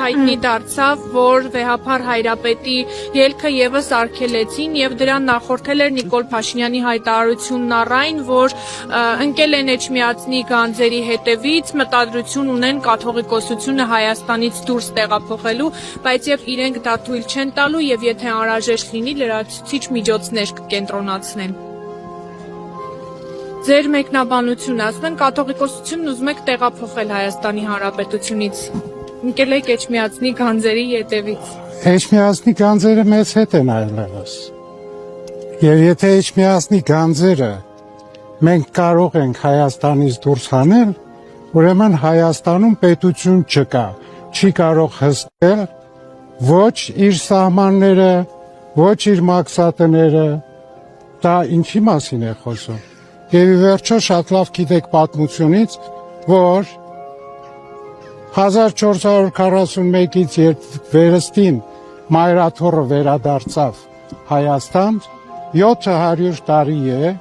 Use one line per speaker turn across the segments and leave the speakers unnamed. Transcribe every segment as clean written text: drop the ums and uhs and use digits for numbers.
հայտնի դարձավ, որ վեհափառ Հայրապետի ելքը եւս արգելեցին եւ դրան նախորդել էր Նիկոլ Փաշինյանի հայտարարությունն առայն, որ ընկել են Էջմիածնի գանձերի հետևից, մտադրություն ունեն կաթողիկոսությունը Հայաստանից դուրս տեղափոխելու, բայց եւ իրենք դա թույլ չեն տալու եւ եթե անհրաժեշտ լինի, լրացուցիչ միջոցներ կկենտրոնացնեն։ Ձեր մեկնաբանությունը, ասում են կաթողիկոսությունն ուզում եք տեղափոխել Հայաստանի Հանրապետությունից, ընկել եք Էջմիածնի գանձերի ետևից։
Էջմիածնի գանձերը մեզ հետ են այլևս։ Եվ եթե Էջմիածնի գանձերը մենք կարող ենք Հայաստանից դուրս հանել, ուրեմն Հայաստանում պետություն չկա, չի կարող հսկել ոչ իր սահմանները, ոչ իր մաքսատները, դա ինչի մասին է խոսում։ Եվ ի վերջո շատ լավ գիտեք պատմությունից, որ 1441-ից երբ վերստին Մայրաթոռը վերադարձավ Հայաստան, 700 տարի է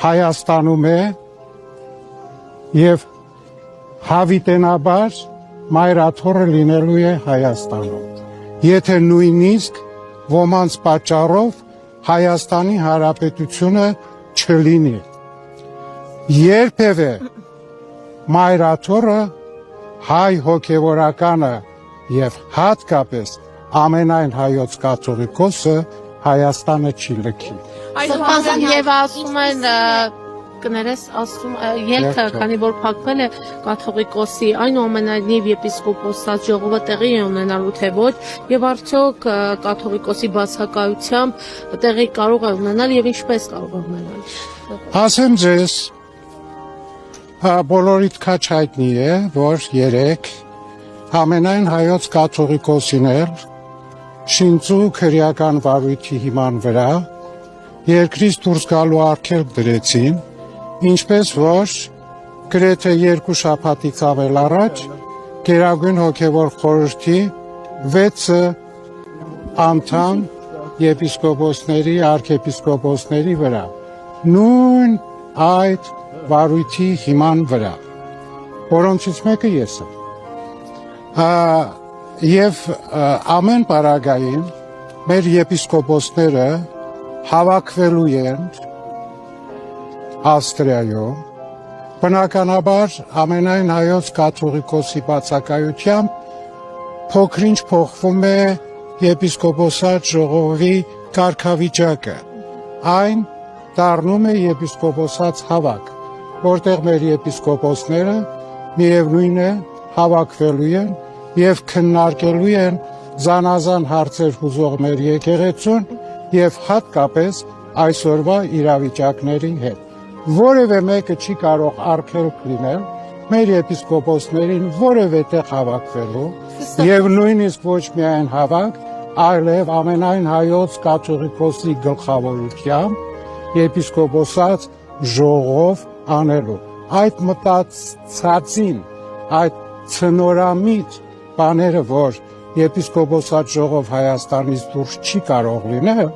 Հայաստանում է եւ հավիտենաբար Մայրաթոռը լինելու է Հայաստանում։ Եթե նույնիսկ ոմանց պատճառով Հայաստանի Հանրապետությունը չլինի։ Երբևէ Մայրաթոռը հայ հոգևորականը եւ հատկապես ամենայն հայոց կաթողիկոսը Հայաստանը չի լքի։
Սրբազան եւ ասում են կներես ասում ելքը քանի որ փակվել է կաթողիկոսի այնուամենայնիվ եպիսկոպոսած ժողովը տեղի է ունենալու թե ոչ եւ արդյոք կաթողիկոսի բացակայությամբ տեղի կարող է ունենալ եւ ինչպես կարող է ունենալ։
Ասեմ ձեզ բոլորիդ քաչ հայտնի է որ երեք ամենայն հայոց կաթողիկոսիներ շինծու քրեական վարույթի հիման վրա երկրից դուրս գալու արգելք դրեցին, ինչպես որ գրեթե 2 շաբաթից ավել առաջ Գերագույն հոգևոր խորհրդի 6 անդամ եպիսկոպոսների, արքեպիսկոպոսների վրա նույն այդ վարույթի հիման վրա, որոնցից մեկը ես եմ։ Եվ ամեն պարագային մեր եպիսկոպոսները հավաքվելու են Ավստրիայում, բնականաբար ամենայն հայոց կաթողիկոսի բացակայությամբ փոքրինչ փոխվում է եպիսկոպոսատ ժողովի կարգավիճակը, այն դառնում է եպիսկոպոսած հավաք, որտեղ մեր եպիսկոպոսները միևնույն է հավաքվելու են եւ քննարկելու են զանազան հարցեր հուզող մեր եկեղեցուն եւ հատկապես այսօրվա իրավիճակների հետ։ Որևէ մեկը չի կարող արգելք լինել մեր եպիսկոպոսներին որևէ տեղ հավաքվելու եւ նույնիսկ ոչ միայն հավաք, այլև ամենայն հայոց կաթողիկոսի գլխավորությամբ եպիսկոպոսած ժողով անելու։ Այդ մտածածին, այդ ցնորամիտ բաները, որ եպիսկոպոսատ ժողով Հայաստանից դուրս չի կարող լինել,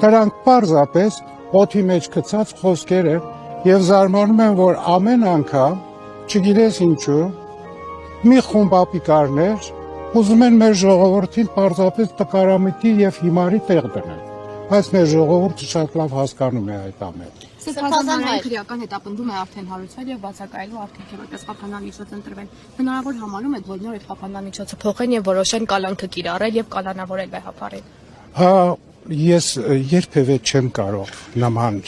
դրանք պարզապես օդի մեջ գցած խոսքեր են եւ զարմանում են, որ ամեն անգամ, չգիտես ինչու, մի խումբ ապիկարներ ուզում են մեր ժողովրդին պարզապես տկարամիտի եւ հիմարի տեղ դնել, բայց մեր ժողովուրդը շատ լավ հասկանում է այդ ամենը։
Սրբազան քրեական հետապնդում է արդեն հարուցվել եւ բացակայելու արգելքի որպես խափանամիջոց ընտրվել։ Հնարավոր համարում եք, որ նոր այդ խափանամիջոցը փոխեն եւ որոշեն կալանքը կիրառել եւ կալանավորել վեհապարին։
Ես երբևէ չեմ կարող նման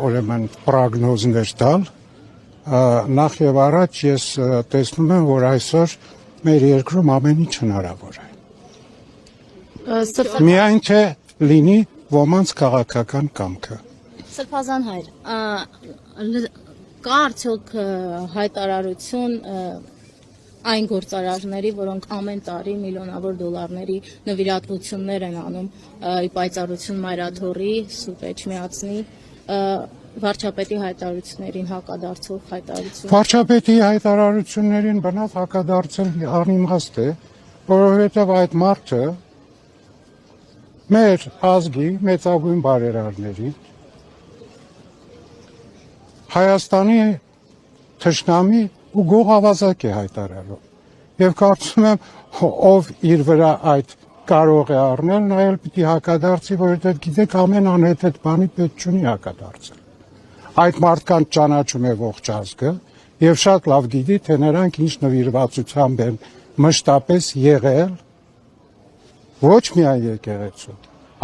ուրեմն պրոգնոզներ տալ։ Նախ եւ առաջ ես տեսնում եմ, որ այսօր մեր երկրում ամեն ինչ հնարավոր է։ Միայն թե լինի ոմանց քաղաքական կամքը։
Սրբազան հայր, կա արդյոք հայտարարություն այն գործարարների, որոնք ամեն տարի միլիոնավոր դոլարների նվիրատվություններ են անում պայծառություն Մայրաթոռի, Սուրբ Էջմիածնի, վարչապետի հայտարարություններին հակադարձող հայտարարություն։
Վարչապետի հայտարարություններին բնավ հակադարձել անիմաստ է, որովհետև այդ մարդը մեր ազգի մեծագույն բարերարների Հայաստանի թշնամի ու գողավազակ է հայտարարում։ եւ կարծում եմ ով իր վրա այդ կարող է առնել, նա էլ պիտի հակադարձի, որովհետեւ գիտեք ամեն անհետ բանի պետք չունի հակադարձել։ Այդ մարդկանց ճանաչում է ողջ ազգը եւ շատ լավ գիտի, թե նրանք ինչ նվիրվածությամբ են մշտապես եղել ոչ միայն եկեղեցու,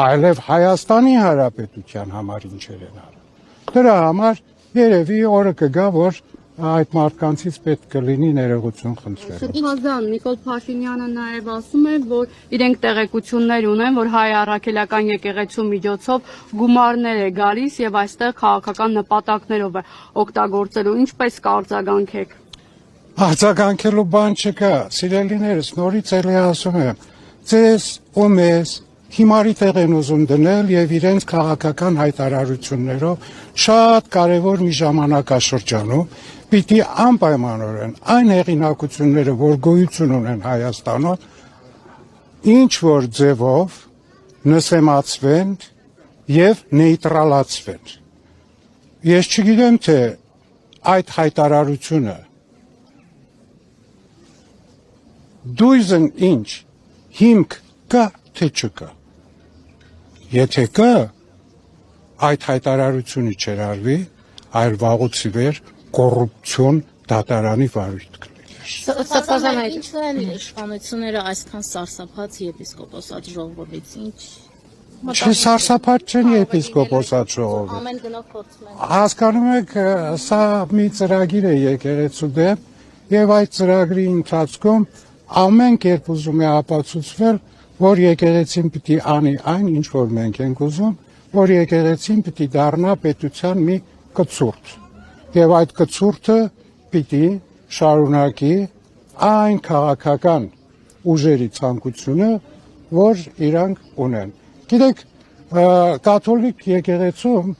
այլև Հայաստանի Հանրապետության համար ինչեր են արել։ Դրա համար երևի օրը կգա, որ այդ մարդկանցից պետք կլինի ներողություն խնդրել։
Շփազան Նիկոլ Փաշինյանը նաև ասում է, որ իրենք տեղեկություններ ունեն, որ հայ առաքելական եկեղեցու միջոցով գումարներ է գալիս եւ այստեղ քաղաքական նպատակներով է օգտագործելու։ Ինչպես կարձագանքեք։
Արձագանքելու բան չկա, սիրելիներս, նորից էլի ասում եմ, ձեզ ու մեզ հիմարի տեղ են ուզում դնել եւ իրենց քաղաքական հայտարարություններով շատ կարեւոր մի ժամանակաշրջանում պիտի անպայմանորեն այն հեղինակությունները, որ գոյություն ունեն Հայաստանում, ինչ որ ձևով նսեմացվեն եւ նեյտրալացվեն։ Ես չգիտեմ, թե այդ հայտարարությունը դույզն ինչ հիմք կա թե չկա։ Եթե կա, այդ հայտարարությունը չերարվի, այլ վաղուց ի վեր կոռուպցիոն դատարանի վարույթ կլիներ։
Սրբազան այդ ինչու են իշխանությունները այսքան սարսափած եպիսկոպոսատ ժողովից, ինչ
Չսարսափած չեն եպիսկոպոսատ ժողովը։
ամեն գնով փորձում են։
Հասկանում եք, սա մի ծրագիր է եկեղեցու դեմ եւ այդ ծրագրի ընթացքում ամեն կերպ ուզում է ապացուցվել, որ եկեղեցին պիտի անի այն, ինչ որ մենք ենք ուզում, որ եկեղեցին պիտի դառնա պետության մի կցուրդ։ Եվ այդ կցուրդը պիտի շարունակի այն քաղաքական ուժերի ցանկությունը, որ իրանք ունեն։ Գիտեք, կաթոլիկ եկեղեցում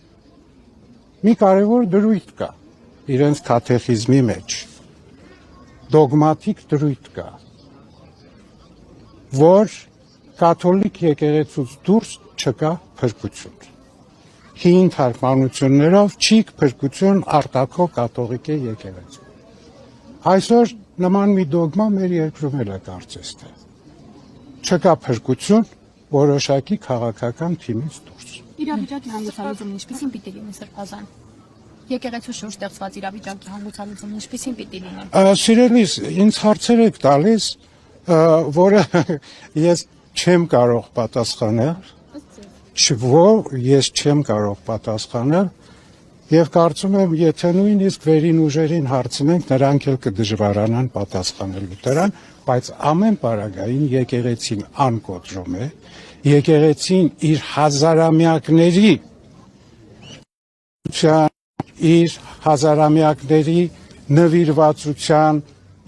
մի կարևոր դրույթ կա իրենց կաթեխիզմի մեջ, դոգմատիկ դրույթ կա, որ կաթոլիկ եկեղեցուց դուրս չկա փրկություն։ Հին թարգմանություններով չիկ փրկություն արտաքո կաթողիկ է եկեղեցու։ Այսօր նման մի դոգմա մեր երկրում էլ է կարծես թե։ Չկա փրկություն որոշակի քաղաքական թիմից դուրս։
Իրավիճակի հանգուցալուծումն ինչպիսին պիտի լինի Սրբազան։ Եկեղեցու շուրջ ստեղծված իրավիճակի հանգուցալուծումն ինչպիսին պիտի լինի։
Սիրելիս, ինձ հարցեր եք տալիս, որը ես չեմ կարող պատասխանել, ես չեմ կարող պատասխանել եւ կարծում եմ, եթե նույնիսկ վերին ուժերին հարցնենք, նրանք էլ կդժվարանան պատասխանելու դրան, բայց ամեն պարագային եկեղեցին անկոտրում է, եկեղեցին իր հազարամյակների իր հազարամյակների նվիրվածության,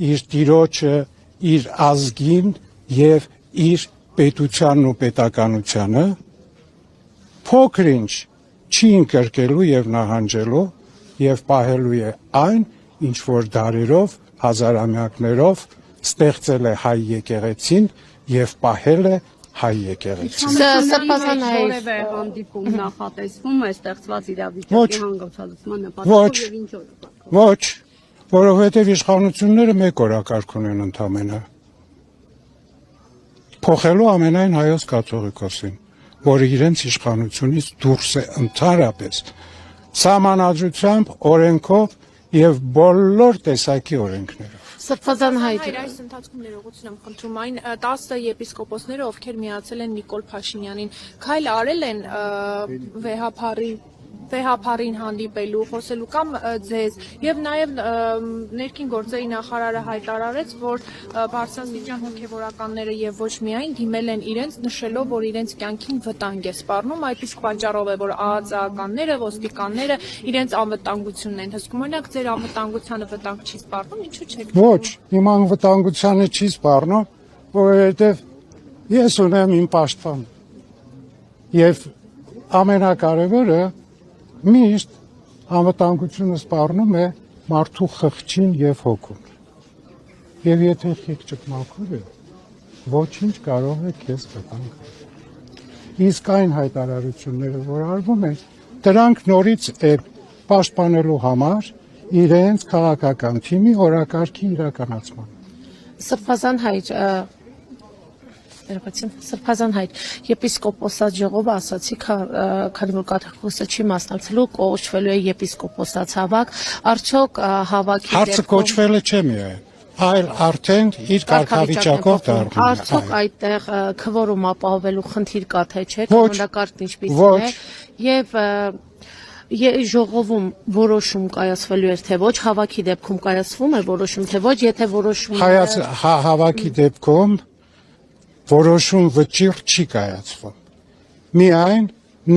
իր տիրոջը, իր ազգին եւ իր պետությանն ու պետականությանը փոքր-ինչ չի ընկրկելու եւ նահանջելու եւ պահելու է այն, ինչ որ դարերով, հազարամյակներով ստեղծել է հայ եկեղեցին եւ պահել է հայ եկեղեցին։
Սրբազան
որևէ հանդիպում նախատեսվում է ստեղծված իրավիճակի հանգուցալուծման նպատակով եւ ինչ օրը։
Ոչ, որովհետեւ իշխանությունները մեկ օրակարգ ունեն ընդամենը։ Փոխելու ամենայն հայոց կաթողիկոսին, որը իրենց իշխանությունից դուրս է ընդհանրապես սահմանադրությամբ, օրենքով եւ բոլոր տեսակի օրենքներով։
Սրբազան հայտ։
Այս ընթացքում ներողություն եմ խնդրում այն 10 եպիսկոպոսները, ովքեր միացել են Նիկոլ Փաշինյանին, քայլ արել են վեհափարին հանդիպելու, խոսելու կամ ձեզ եւ նաեւ ներքին գործերի նախարարը հայտարարեց, որ բարձրաստիճան հոգեվորականները եւ ոչ միայն դիմել են իրենց, նշելով, որ իրենց կյանքին վտանգ է սպառնում, այդ իսկ պատճառով է, որ ԱԱԾ-ականները, ոստիկանները իրենց անվտանգությունն են հսկում։ Օրինակ ձեր անվտանգությանը վտանգ չի սպառնում, ինչու՞ չեք։
Ոչ, իմ անվտանգությանը չի սպառնում, որովհետեւ ես ունեմ իմ պաշտպան։ Եվ ամենակարևորը միշտ անվտանգությունը սպառնում է մարդու խղճին եւ հոգուն։ Եվ եթե խիղճը մաքուր է, ոչինչ կարող է քեզ վտանգ։ Իսկ այն հայտարարությունները, որ արվում են, դրանք նորից է պաշտպանելու համար իրենց քաղաքական թիմի օրակարգի իրականացման։
Սրբազան հայր Սրբազան հայր եպիսկոպոսած ժողովը ասացի, քանի որ կաթողիկոսը չի մասնակցելու, կոչվելու է եպիսկոպոսած հավաք, արդյոք հավաքի
Հարցը կոչվելը չէ միայն, այլ արդեն իր կարգավիճակով դառնում է։
Արդյոք այդտեղ քվորում ապահովելու խնդիր կա թե չէ, կանոնակարգն ինչպիսին է, եւ ժողովում որոշում կայացվելու էր թե ոչ, հավաքի դեպքում կայացվում է որոշում թե ոչ, եթե որոշումը
Հավաքի դեպքում որոշում վճիռ չի կայացվում։ Միայն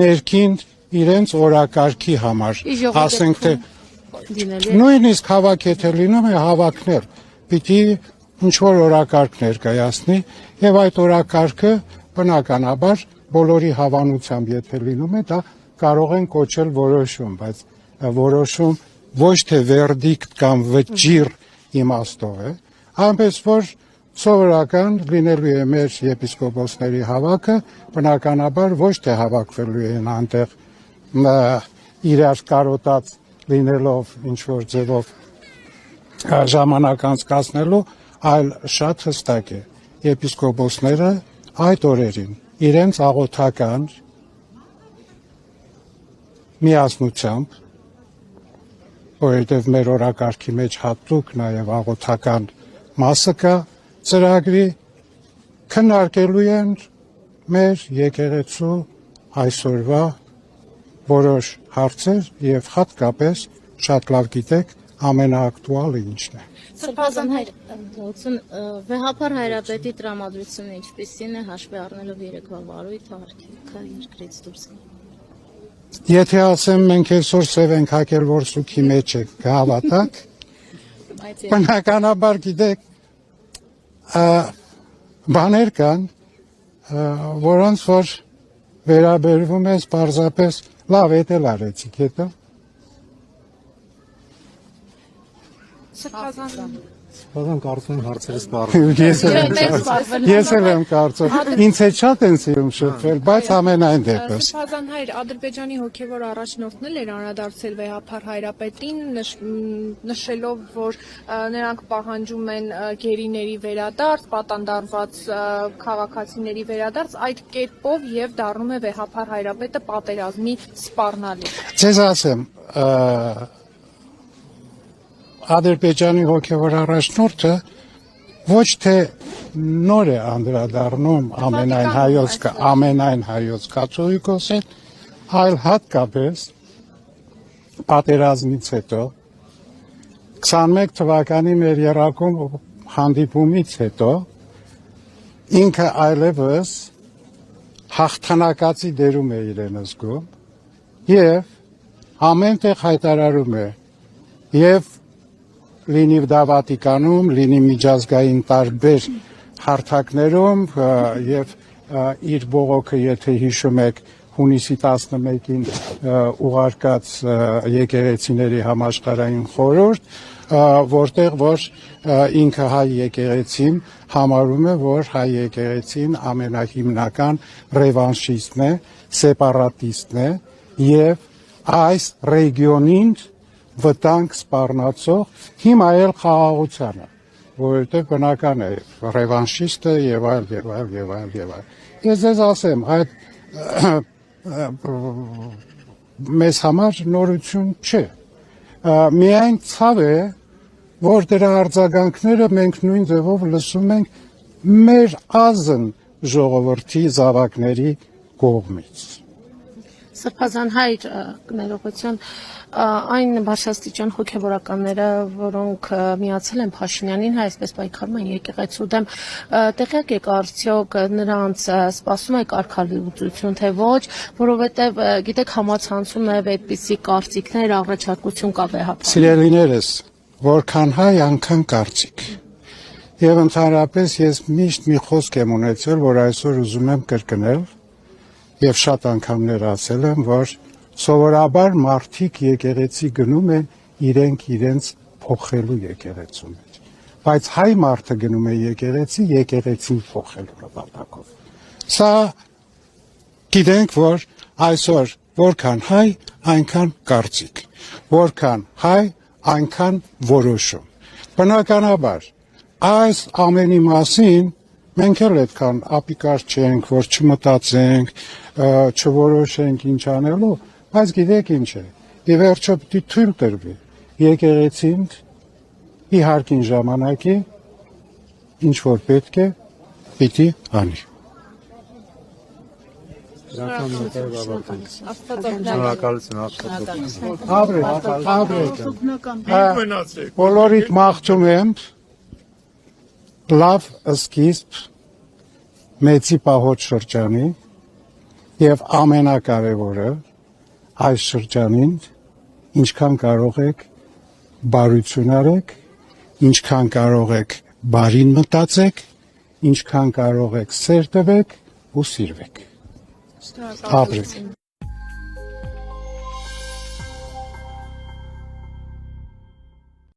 ներքին իրենց օրակարգի համար, ասենք թե նույնիսկ հավաք եթե լինում է հավաքներ, պիտի ինչ-որ օրակարգ ներկայացնի եւ այդ օրակարգը բնականաբար բոլորի հավանությամբ եթե լինում է, դա կարող են կոչել որոշում, բայց որոշում ոչ թե վերդիկտ կամ վճիռ իմաստով է, այնպես որ սովորական լինելու է մեր եպիսկոպոսների հավաքը, բնականաբար ոչ թե հավաքվելու են այնտեղ իրար կարոտած լինելով ինչ-որ ձևով ժամանակ անցկացնելու, այլ շատ հստակ է, եպիսկոպոսները այդ օրերին իրենց աղոթական միասնությամբ, որովհետև մեր օրակարգի մեջ հատուկ նաև աղոթական մասը կա, ծրագրի քննարկելու են մեր եկեղեցու այսօրվա որոշ հարցեր եւ հատկապես շատ լավ գիտեք ամենաակտուալը ինչն է։
Սրբազան հայր վեհապար հայրապետի տրամադրությունը ինչպիսին է հաշվի առնելով երեկվա վարույթը արգելքը երկրից դուրս։
Եթե ասեմ մենք այսօր սև ենք հակել որ սուքի մեջ եք կհավատաք, բնականաբար գիտեք բաներ կան, որոնց որ վերաբերվում է պարզապես լավ էդ էլ արեցիք հետո։
Բազան կարծում եմ հարցերը սպառվում։
Ես էլ եմ կարծում։ Ինձ հետ շատ են սիրում շփվել, բայց ամենայն դեպս։
Սրբազան հայր Ադրբեջանի հոգևոր առաջնորդն էլ էր անդրադարձել վեհապար հայրապետին, նշելով, որ նրանք պահանջում են գերիների վերադարձ, պատանդարված քաղաքացիների վերադարձ, այդ կերպով եւ դառնում է վեհապար հայրապետը պատերազմի սպառնալիք։
Ձեզ ասեմ, Ադրբեջանի հոգևոր առաջնորդը ոչ թե նոր է անդրադառնում ամենայն հայոց կաթողիկոսին, այլ հատկապես պատերազմից հետո 21 թվականի մեր եռակում հանդիպումից հետո ինքը այլևս հաղթանակացի դերում է իրեն զգում եւ ամենտեղ հայտարարում է եւ լինի դա Վատիկանում, լինի միջազգային տարբեր հարթակներում եւ իր բողոքը, եթե հիշում եք, հունիսի 11-ին ուղարկած եկեղեցիների համաշխարհային խորհուրդ, որտեղ որ ինքը հայ եկեղեցին համարում է, որ հայ եկեղեցին ամենահիմնական ռևանշիստն է, սեպարատիստն է եւ այս ռեգիոնին վտանգ սպառնացող հիմա էլ խաղաղությանը, որովհետև բնական է ռևանշիստը եւ այլ։ Ես ձեզ ասեմ, այդ մեզ համար նորություն չէ։ Միայն ցավ է, որ դրա արձագանքները մենք նույն ձևով լսում ենք մեր ազն ժողովրդի զավակների կողմից։
Սրբազան հայր ներողություն այն բարձրաստիճան հոգևորականները, որոնք միացել են Փաշինյանին, այսպես պայքարում են եկեղեցու դեմ, տեղյակ եք արդյոք նրանց սպասում է կարգալուծություն թե ոչ, որովհետև գիտեք համացանցում նաև այդպիսի կարծիքներ, առաջարկություն կա վեհապար։
Սիրելիներս, որքան հայ անգամ կարծիք։ Եվ ընդհանրապես ես միշտ մի խոսք եմ ունեցել, որ այսօր ուզում եմ կրկնել եւ շատ անգամներ ասել եմ, որ սովորաբար մարդիկ եկեղեցի գնում են իրենց փոխելու եկեղեցու մեջ, բայց հայ մարդը գնում է եկեղեցին փոխելու նպատակով։ Սա գիտենք, որ այսօր որքան հայ, այնքան կարծիք, որքան հայ, այնքան որոշում։ Բնականաբար այս ամենի մասին մենք էլ այդքան ապիկար չենք, որ չմտածենք, չորոշենք ինչ անելու, բայց գիտեք ինչ է, ի վերջո պիտի թույլ տրվի եկեղեցին իհարկին ժամանակի ինչ որ պետք է պիտի անի։ Բոլորիդ մաղթում եմ լավ սկիզբ մեծի պահոց շրջանի եւ ամենակարևորը այս շրջանին ինչքան կարող եք բարություն արեք, ինչքան կարող եք բարին մտածեք, ինչքան կարող եք սեր տվեք ու սիրվեք։ Ապրեք։